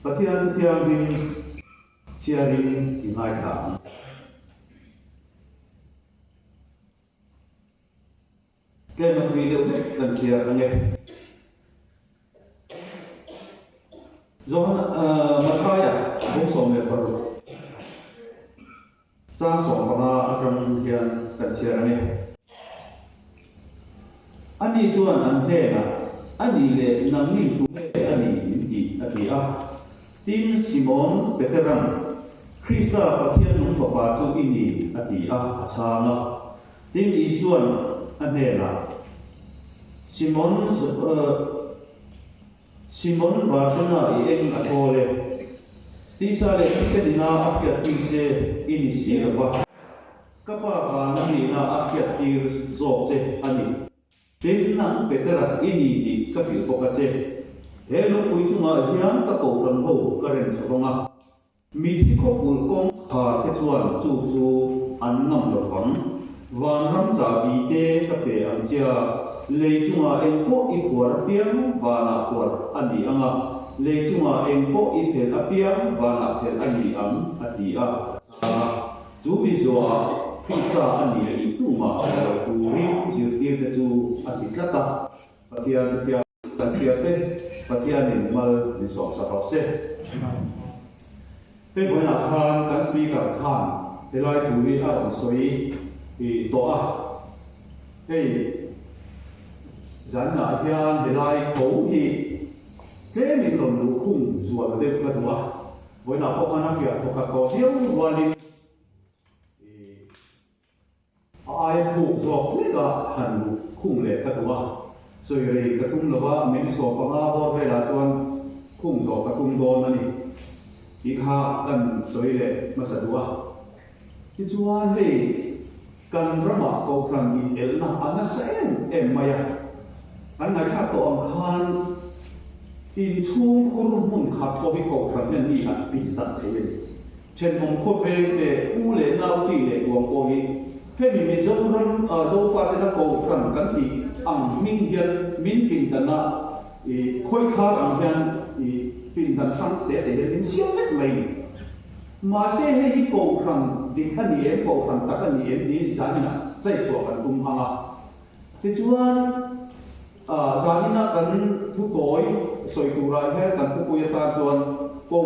Pathian tiang rin chiarin ingai thang ke ma thui deuh nek kan chia ange zon ma khaya bong som le paru cha som panga atram hian kan chia ange ani chuan an he na ani le nang ning tu he ani ti ati a tin Simon Peteran Krista Pathian nung fa pa chu ini ati a changa tin isuan an he na Simon Bartona eng atole tisa le sedina akyat je ini sirwa kapa na ni na akyat tir zo che ani tin nang Petera ini di kapil ko ka che hello pui chunga hian ka ko ran ho karen chonga mi thi ko pul kong kha ke chuan chu chu an nam lo phang van ram cha bi te ka pe ang chia le chunga en ko I kwar piang va na kwar ani anga le chunga en ko I phel apiang va na phel ani ang ati a chu bi zo a Krista ani I tu ma tu ri ji ti te chu ati tlata pathian te pathian ni mal ni so sa ro se pe voi na khan kan speaker khan te lai tu hi a ong soi I to a hey zan na hian he lai ko hi ke mi ton lu khung zual de ka tu a voi na ko kana fia to ka ko hiu walin ai thu zo le ka han lu khung le ka tu a so yeri ka tum lova men so pa nga bo ve la chuan khung zo ka tum do na ni I kha kan soi le ma sa du a ki chuan le kan rama ko kran ni el na ana sa em maya an na kha to ang khan in chung kur mun kha ko bi ko kran ni a pin ta the chen hom ko ve le u le nau chi le ko ko hi he mi zo ran zo fa le na ko kran kan ti ang min hian min pin ta na khoi kha ang hian pin tan sang te te in siam vet mai ma se he hi ko kran ding kan ni em ko kran ta kan ni em di janina chai chua kan anga ti chuan zanina kan thu toy soi tu rai he kan thu puya ta chuan ko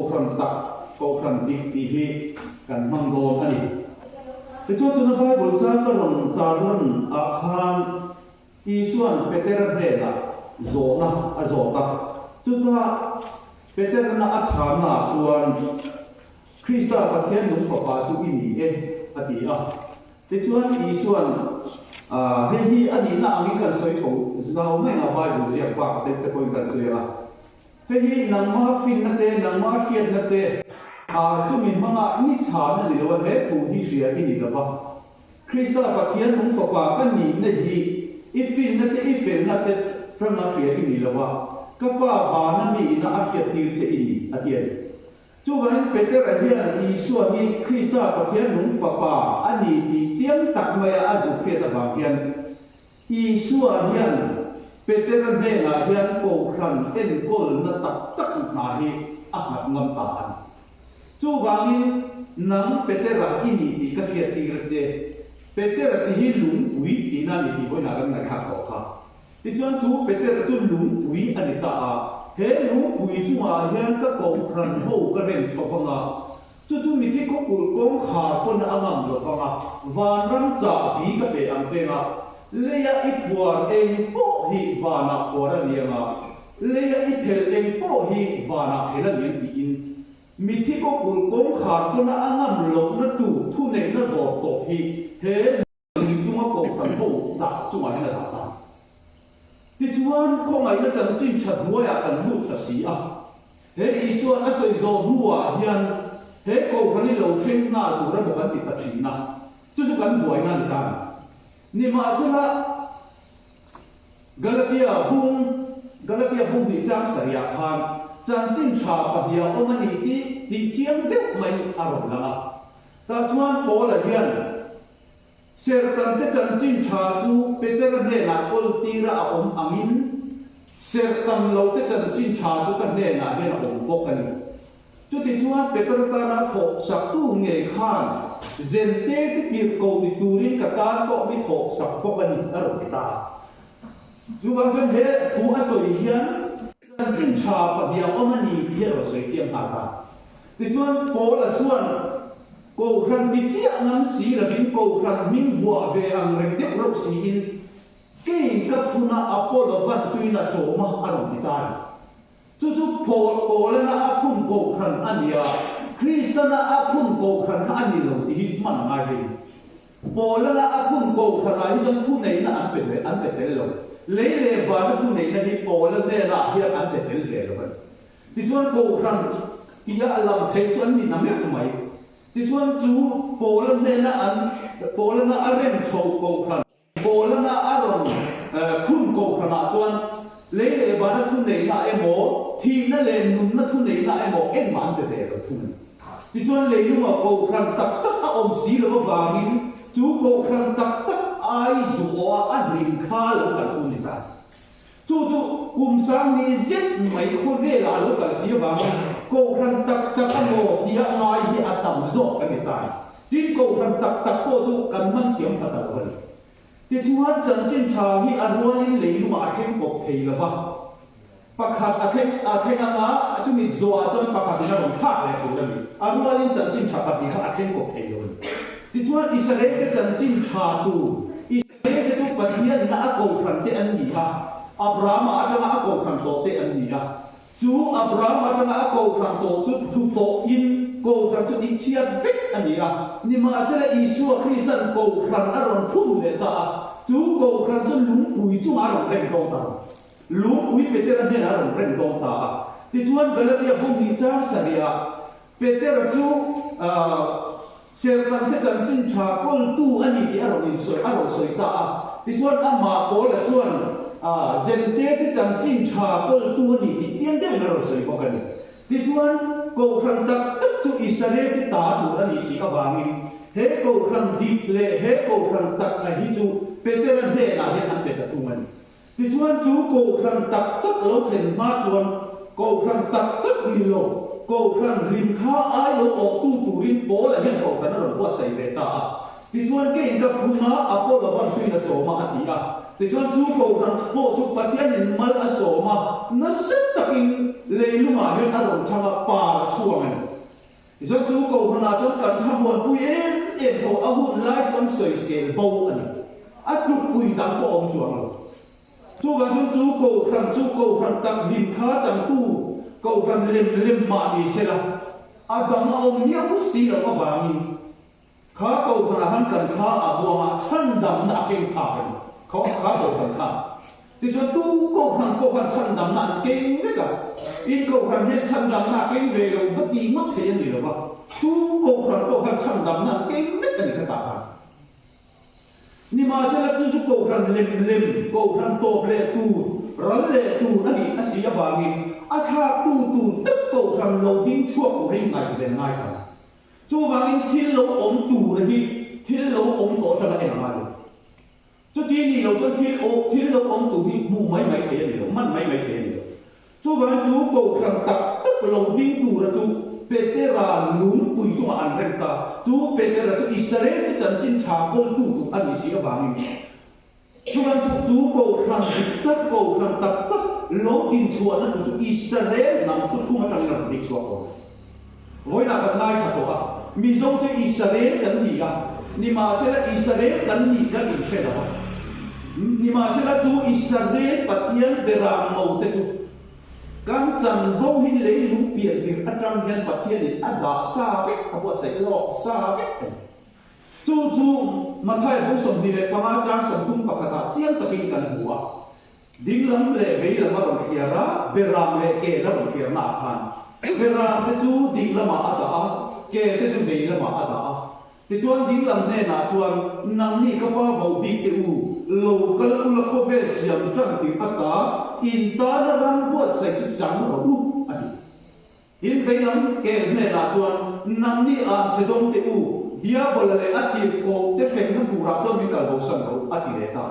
kran ta ko kran ti hi kan mang do ani ti chuan tu na Bible chan ka ron ta ron a khan isuan Peter he la zona a zota tu ta Peter na a chana chuan Krista Pathian nung fa pa chu ini ati a ti chuan isuan he hi ani na ami kan soi tho zau mai na Bible zia pa te ko kan soi a he hi nang ma fin na te nang ma kiat na te chu min manga ni cha na ni lo he thu hi sia ki ni la Krista Pathian nung fa pa kan ni na hi I fin na te I fel na te prama sia ki ni la ka pa ba na mi na a kiat tir che ini atian chu van Peter a hian Isua hi Krista Pathian nung fa pa ani ti chiam tak mai a zu phe ta ba hian Isua hian Peter ne na hian ko khan en kol na tak na hi a hat ngam ta an chu wangin nang Peter a ini ti ka khiat tir che Peter ti hi lung pui ti na ni ti voi na kan na kha ko kha ti chuan chu Peter chu lung pui ani ta a he lung pui chu ma hian ka ko khan ho ka ren chofanga chu mi thi ko kul kong kha kon angam lo fanga van ram cha bi ka pe ang chenga leya I puar eng po hi vana pora nianga leya I phel eng po hi vana phela ni ti in mi thi ko kul kong kha kon angam lo na tu thu ne na bo to hi he ni chu ma ko khan ho da chu ma na ta ta ti chuan ko ngai na chan chin that huai a kan lu ta si a he Isua a soi zo huwa hian he ko khani lo thleng na tu ra bo kan ti ta thin na chu kan buai na ni ta ni ma sala Galatia bung ni chang saria khan chan chin cha pa bia omani ti chiam de mai aron la ta chuan Paul a hian ser kan te chan chin cha chu Peter ne na kol tira a angin ser tam lo te chan chin cha chu kan ne na hian om pok ani chu ti chuan Peter ta na tho sak tu nge khan zen te ti tir ko ni turin ka tan ko mi tho sak pok ani aro ki ta chu bang chen he thu a soi hian chan chin cha pa bia om ani hi ro soi chiam ha ta ti chuan po la chuan ko khan ti chia ngam si la bin ko khan min vua ve ang reng deuh ro si in ke ka phuna apolo van tuina choma aro ki ta chu po le na apun ko khan ania kristana apun ko khan ani lo hi man ngai hi po le na apun ko khan ai jong thu nei na an pe lo le va na thu nei na hi po le ne na hi an pe le lo ti chuan ko khan ti ya lam thei chuan ni na me mai ti chuan chu po le ne na an po le na arem chou ko khan po le na aron khun ko khan a chuan le va na thu nei na emo thi na le nun na thu nei na emo en man pe lo thu ti chuan le lu ma ko khan tak a om si lo wangin chu ko khan tak ai zu a rim kha lo chak un ta chu kum sang ni zet mai kho ve la lo ka si wang ko khan tak a mo ti a ngai hi a tam zo ka ni tai tin ko khan tak po chu kan man thiam pha ta lo ti chuan chan chin tha hi a rualin le lu ma hem ko thei la wa pakhat a khen anga chu mi zo a chon pakhat na ron tha le fu ni a rualin chan chin tha pa ti ha a khen ko thei lo ti chuan Israel ke chan chin tha tu Israel ke chu pathian na a ko khan te an ni ha Abraham a tanga a ko khan to te an ni ha chu Abraham a tanga a ko khan to chu thu to in ko khan chu ti chiat vek an ni ha ni ma se la Isu Christian ko khan a ron phun le ta chu ko khan chu lung pui chu a ron reng tong ta lung pui Peter an ne a ron reng tong ta ti chuan Galatia hung ni cha saria Peter chu ser tan ke chan chin tha kol tu ani ti aro in soi ta ti chuan ama ko la chuan zen te ke chan chin tha kol tu ani ti chen de na ro soi ko kan ti chuan ko khan tak chu Israel ti ta tu ani si ka wangin he ko khan dik le he ko khan tak na hi chu Peter an de na he an pe ta tu man ti chuan chu ko khan tak lo thlen ma chuan ko khan tak ni lo ko khan rim kha ai lo o tu rin po la hian ko kan ron wa sai ve ta ti chuan ke in ka phunga apolo van tuina choma ati a ti chuan chu ko khan po chu pathian in mal a soma na set takin leilunga hian aron changa pa chuang an ti chuan chu ko khan a chuan kan thamon pui en tho a hun lai chuan soi sel bo ani a tu pui dang ko om chuang lo chu ga chu ko khan tak rim kha chang tu ko khan lem ma ni se la adam om nia ku si la ko wangin kha ko khan han kan kha a bo ma chan dam na ken kha ko ko khan kha ti chuan tu ko khan chan dam na ken ve ka in ko khan he chan dam na ken ve lo va ti ngot the ni lo ba tu ko khan chan dam na ken ve ka ni ka ta ni ma se la chu ko khan lem ko khan to ple tu ral le tu na ni a si a wangin a kha tu tất ko khan lo ding chuak ko ring ngai ve ngai ta chu wangin thil lo om tu ra hi thil lo om to cha la e ma lo chu ti ni lo chu thil lo om tu hi mu mai the ni lo man mai the ni lo chu wang chu ko khan tất lo ding tu ra chu Petera lung pui chu ma an reng ta chu Petera chu Israel ke chan chin tha kol tu an ni si a wangin chu ko khan tất ko khan tất lo tin chua na chu Israel nam thu thu ma tang na dik chua ko voi na kan ngai tha to a mi zo te Israel kan ni ga ni ma se la Israel kan ni ga in she da ni ma se la chu Israel pathian beram mo te chu kan chan vo hi le lu pian dir atang hian pathian ni ada sa ve a bo sai lo sa ve chu ma thai bu som ni le panga cha som thum pakata chiang takin kan huwa ding lam le vei lam ron khiara beram le ke la ron khiar na khan beram te chu ding lam a ta ke te chu vei lam a ta te chuan ding lam ne na chuan nam ni ka pa vo big te u local u la kho vel siam tang ti ata in ta na ram bu sai chu chang ro u ani in vei lam ke ne na chuan nam ni a che dong te u dia bola le ati ko te fen na tura cho mi kal bo san ro ati le ta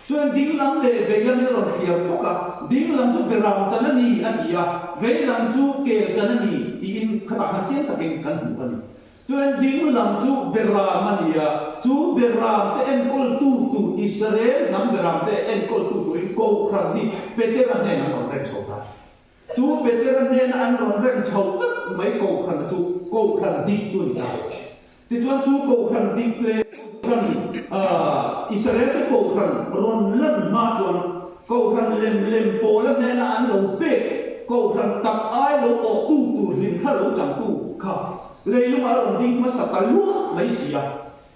chuan ding lam le ve lam ro khiar ko ka ding lam chu beram chana ni ati ya ve lam chu ke chana ni ti in khata han chen ta ken kan hu ani chuan ding lam chu beram ani ya chu beram te en kol tu Israel nam beram te en kol tu in ko kran ni peteran ne na ron chho ta chu peteran ne na an ron chho tak mai ko khan chu ko khan dik chu ni ta ti chuan chu ko khan dik ple khan Israel te ko khan ron lan ma chuan ko khan lem po la ne na an lo pe ko khan tak ai lo o tu lim kha lo chang tu kha le lu ma ron ding ma sa ta lu mai sia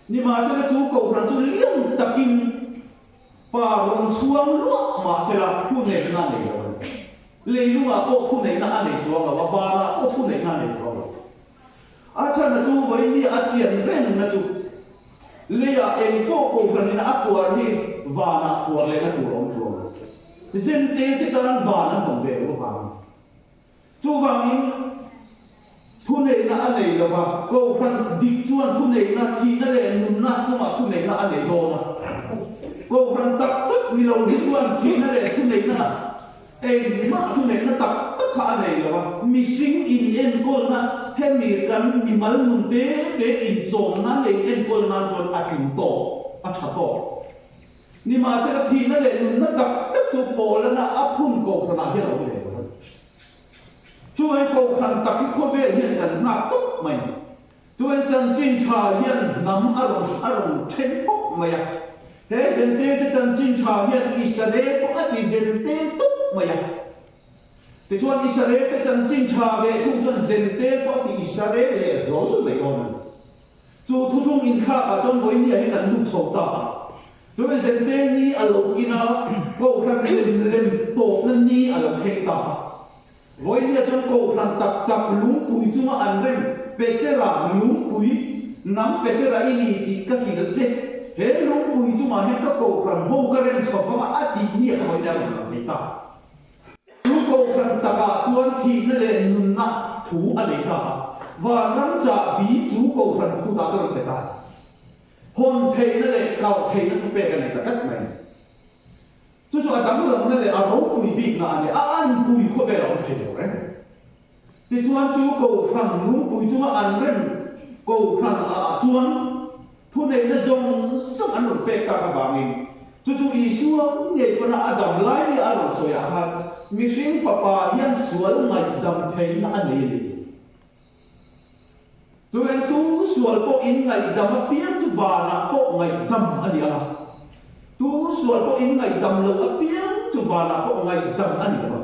ni ma se na chu ko khan chu liam takin pa ron chuang lu ma se la thu ne na ne le lu ma o thu ne na an ne chuang la wa na o thu ne na ne chuang la acha na chu voi ni a chian ren na chu le ya en to ko khan na akwa hi va na ko le na tu rom chuang zen te te tan va na hom ve lo va chu va in thu ne na an ne lo va ko khan dik chuan thu ne na thi na le nun na chu ma thu ne na an ne do na ko khan tak tak mi lo ni chuan thi na le thu ne na ma thu ne na tak tak kha an ne lo va mi sing in en ko na he mi kan mi mal nun te in chom na le en ko na chuan a kin to a tha to ni ma se ka thi na le nun na tak tak chu po la na a phun ko khana he lo le chú ấy cầu khăn tập cái khô về hiện cần nạp tốt mày chú ấy chân chính trà hiện nắm ở đồng trên bốc mày à thế dân tế cái chân chính trà hiện Israel có cái gì dân tế tốt mày à thì chú anh Israel cái chân chính trà về thu chân dân tế có thì Israel lệ rối mày con chú thu thung in khá ở trong với nhà hay cần nụ thầu ta chú ấy dân tế ni ở lục kia cầu khăn lên tổ nên ni ở lục khen ta với nhà trong cầu khăn tập lúng cùi chúng mà ăn rem petera lúng cùi nắm petera ini thì các hình được chết thế lúng cùi chúng mà hết các cầu khăn hô cái rem cho phá mà thì nhiều cái này là thấy ta lúng cầu khăn tập chuan thì nó lên nung nát thú ở đây ta và nắm trả bí chú cầu khăn cụ ta cho người ta hôn thầy nó lên cầu thầy nó thúc bè cái này là cách này chú cho đám lần này là đấu bùi bị nà này ăn bùi khó về lòng thầy được đấy thì chú cầu khăn lúng bùi chú ăn rem cầu khăn chú thu này nó dùng sức ăn được bè cả các bạn chú ý xuống nghề của nó Adam lại đi ăn rồi soi ăn mi sinh phật bà hiện suol ngày đầm thầy nó ăn đi chú anh tu suol bộ in ngày đầm biến chú vào là bộ ngày đầm ăn đi à tu suol po in ngày đầm lâu ở biển chú vào là po ngày đầm anh đi mà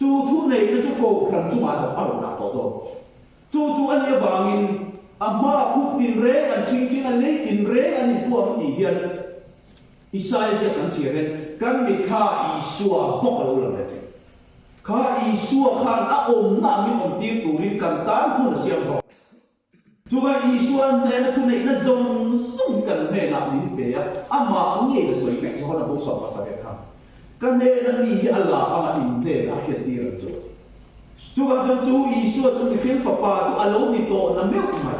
chú thu này nó chú cầu khăn chú mà đầm ở đâu nào đó chú anh ấy vàng in amma phút tin rễ anh chính anh lấy tin rễ anh buông đi hiện Isaiah anh chỉ lên căn bị kha Isua bóc lâu là vậy kha Isua khan á ôm na mi ôm tiếng tụ linh cần tán không là siêu rồi chú vậy Isua này nó thu này nó dùng sung cần này nào đi về amma ông nghe là soi cảnh cho nó bốc sọt vào sao vậy cái này nó bị Allah ama in thế là hiện đi rồi chú vậy chú Isua chú bị khiến Phật bà chú alo bị tổ nó biết mày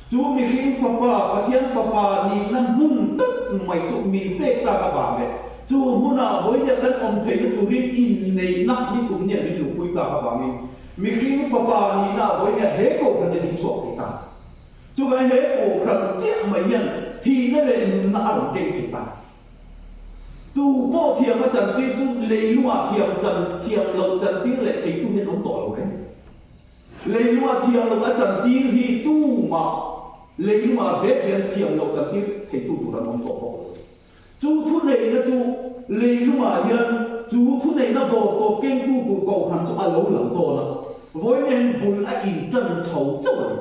chú bị khiến Phật bà thiên Phật bà ni nó hung tức mày chú mình biết ta các bạn vậy chú muốn nào với những cái ông thầy nó tụi in này nát đi tụi nhận đi lục quy ta các bạn mình khiến Phật bà ni nào với những hết cổ phần để đi chuộc người ta chú cái hết cổ phần chết mày nhận thì nó lại nó ở trên người ta tu bộ thiềm mà chẳng tiếc tu lấy lúa thiềm lâu chẳng tiếc lại thấy tu nên ông tội rồi đấy lấy lúa thiềm lâu chẳng tiếc thì tu mà lấy lúa vết thiềm lâu chẳng tiếc thấy tu là ông tội rồi chú thu này nó chú lấy lúa hiện chú thu này nó vô tổ kinh tu cầu hành cho lâu lắm tổ là với nên buồn ai in chân xấu rồi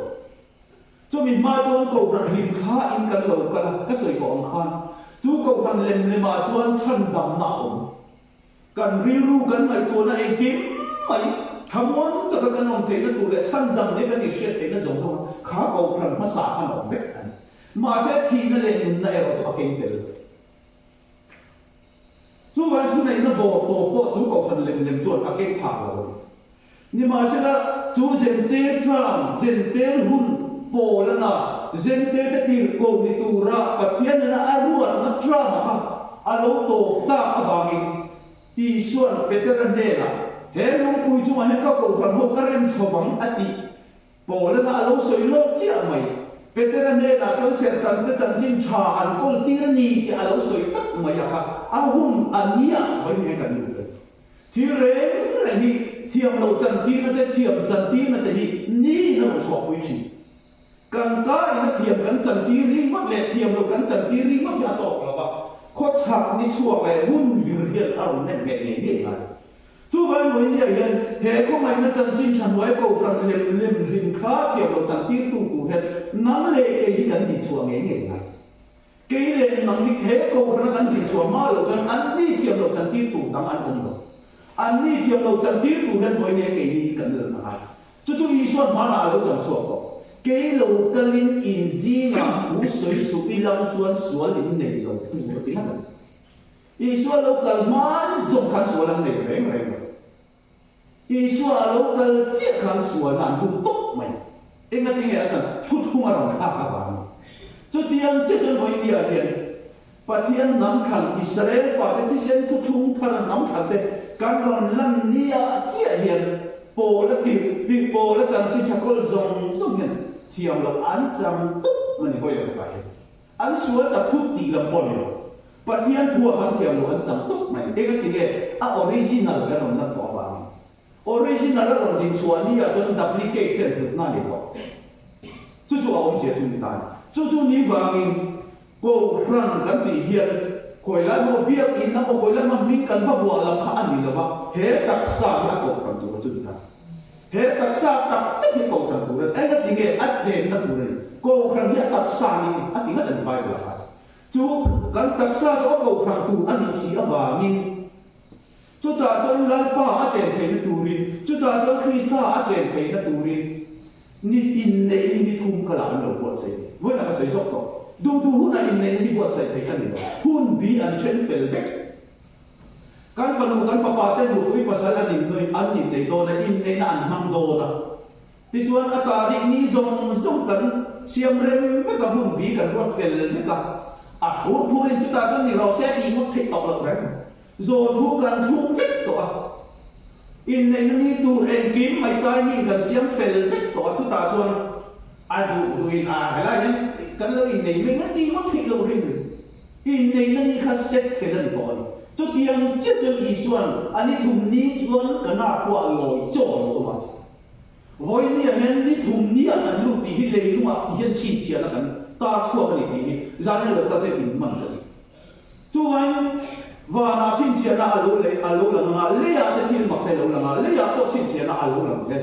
cho mình ma cho cầu hành hình khá in cần lâu cái sợi của ông khan chú cầu hành lên mà chuan chân đầm nào cần riu cần mày tuần này kiếm mày thằng muốn cho cái nông thế nó tụi lại chân đầm đấy cái gì sẽ thế nó giống không khá cầu hành mà xả khăn ông vậy mà sẽ thì nó lên này rồi cho cái gì chú vậy chú này nó vô tổ bộ chú cầu hành lên chuan cái phá rồi nhưng mà sẽ là chú dền tê trăng dền tê hun bộ là nào zente te tir ko ni tura pathian na aruat na drama ka alo to ta awangin ti suan peteran dela he lung pui chuma he ka ko ran ho karen chobang ati pola na alo soilo chia mai peteran dela chon ser tan te chan jin cha an kol tir ni ti alo soi tak mai ka ahun ania hoi ne kan ni ti re hi thiam lo chan ti na te thiam chan ti na te hi ni na chwa pui chi kan ka ina thiam kan chan ti ri mat le thiam lo kan chan ti ri mat ya to la ba kho chak ni chua le hun vir hian ar ne nge nge ngai chu vai moi ni hian he ko mai na chan chin chan wai ko fran lem rin kha thiam lo chan ti tu tu he nam le ke hi kan ni chua nge nge ngai ke le nam ni he ko fran kan ni chua ma lo chan an ni thiam lo chan ti tu dang an ong lo an ni thiam lo chan ti tu he moi ne ke ni kan le na chu chu i suan ma na lo chan chua ko ke lo kalin in zinga u soi su ilang chuan sual in nei lo tu ti na i sual lo kal mai zong khan sual ang nei reng reng i sual lo kal chia khan sual nan du tok mai enga ti nge chan thut hung arong kha ka ba chu tiang che chen voi dia hian pathian nam khan Israel fa te ti sen thut hung thar nam khan te kan ron lan nia chia hian po la ti po la chan chi chakol zong zong hian thiam lo an cham tuk mani hoi lo ka an sual ta thut ti lam pon lo pathian thua han thiam lo an cham tuk mai e ka ti ge a original ka ron na to ba original ron din chuan ni a chon duplicate ken thut na ni to chu chu a om sia chu ni ta chu ni wangin ko ran kan ti hian khoi lai mo biak in na ko khoi lai ma min kan va bua lam kha ani lo ba he tak sa ya ko kan tu chu ni ta he tak sa tak te ko kan tu ai ka ti ge at zen na tu ni ko kan ya tak sa ni a ti nga dan bai la ha chu kan tak sa so ko kan tu ani si a ba min chu ta chon lal pa a chen the na tu rin chu ta chon krista a chen the na tu rin ni in nei ni thum ka la lo ko se voi na ka se jok to du hun na in nei ni bo se the kan ni hun bi an chen fel vek kan fa lu kan fa pa te lu ui pasal an in noi an in nei do na in nei na an mang do na ti chuan a ka ri ni zong zong kan siam rem ve ka hun bi kan ro fel ve ka a hu pu in chu ta chon ni ro se ti mo thik tok lo rem zo thu kan thu vek to a in nei ni tu en kim mai tai min kan siam fel vek to chu ta chuan a du in a hala yen kan lo in nei me nga ti mo thik lo rin in nei na ni kha set fel an to chu tiang che che i suan ani thum ni chuan kana kwa loi cho lo ma voi ni hen ni thum ni an lu ti hi le lu ma hian chi chia la kan ta chua ni ti hi za ne lo ka te in man ta chu wai và na chin chia na alo la nga le ya te thil mak te lo la nga le ya ko chin chia na alo la se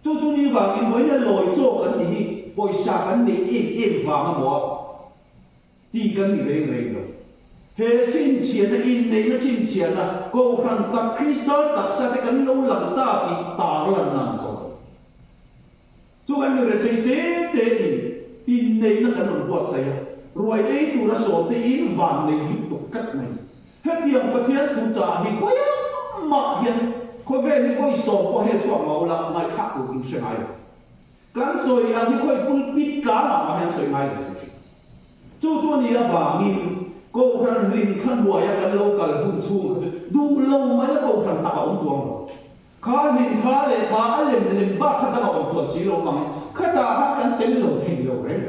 chu ni wa in voi na loi cho kan ni poi sa kan ni im wa ma mo ti kan ni re lo he chin chia na in nei na chin chia na ko khan ta kristal tak sa te kan lo lang ta ti ta lan nan so chu kan ni re te in nei na kan on bot sa ya ruai ei tu ra so te in van nei ni tu kat nei hết tiệm pathian thu trả thì có mà hiện có về thì có sổ có hệ chọn màu là mai khác của kinh sợi này cán sợi anh thì có phun pít cá mà hiện sợi này chu ni là vàng nghìn cô khăn linh khăn bùa ya cán lâu cả hụt su du lâu mấy là cô khăn tạo ông chuông khá linh khá lệ khá lem ba khá tạo ông chuông chỉ lâu bằng khá ta hát cán tên lâu thành lâu đấy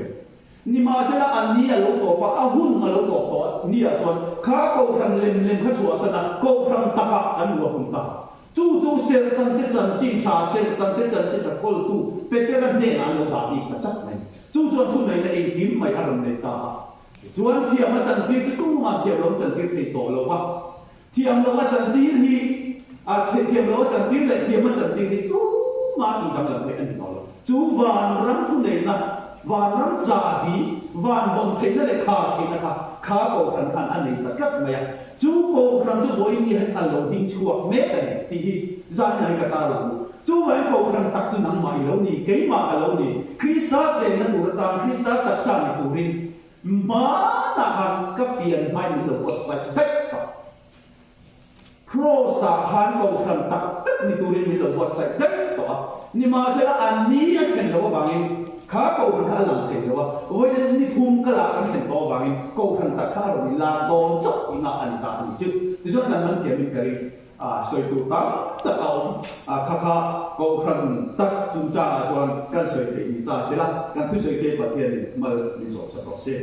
ni ma se la an ni a lo to pa a hun a lo to ni a chon kha ko khan lem kha chua sa na ko khan ta ka an lo hun ta chu se tan te chan chi cha se tan te chan chi ta kol tu pe te ran ne an lo da ni pa chak nei chu thu nei na ei kim mai aram nei ta chuan thiam a chan ti chu ma thiam lo chan ti thei to lo wa thiam lo a chan ti hi a thiam lo chan ti le thiam a chan ti hi tu ma ti dam la the an to lo chu van ram thu nei na và nắm giả bí và bồng thấy nó lại khá cổ khăn anh ấy tất rất mày chú cổ khăn chú bố ý hết anh lâu tin chuộc mẹ này thì ra nhà cái ta là chú vậy cổ khăn tắc chú nắng mày lâu đi cái mà lâu đi Christa trên nó tụ ta Christa tắc sang nó tụ rin má ta hàng cấp tiền mai nó được quật sạch tất cả pro sa han cổ khăn tắc tất nó tụ rin nó được quật sạch tất cả nhưng mà sẽ là anh ní cái đó bằng ข้าเกาขันข้าหลังเห็นเลยว่าโอ้ยนี่ทุ่มกระลาขันเห็นตัววางเกาขันตะข้าเราลาโดนจบอีน่าอันตาอันจุดที่สุดนั้นมันเทียมมีกรีสวยตัวตั้งตะเอาข้าเกาขันตักจุนจ่าจวนกันสวยเกี่ยตาเสร็จละกันทุกสวยเกี่ยประเทศมามีสองสปอร์ตเซ่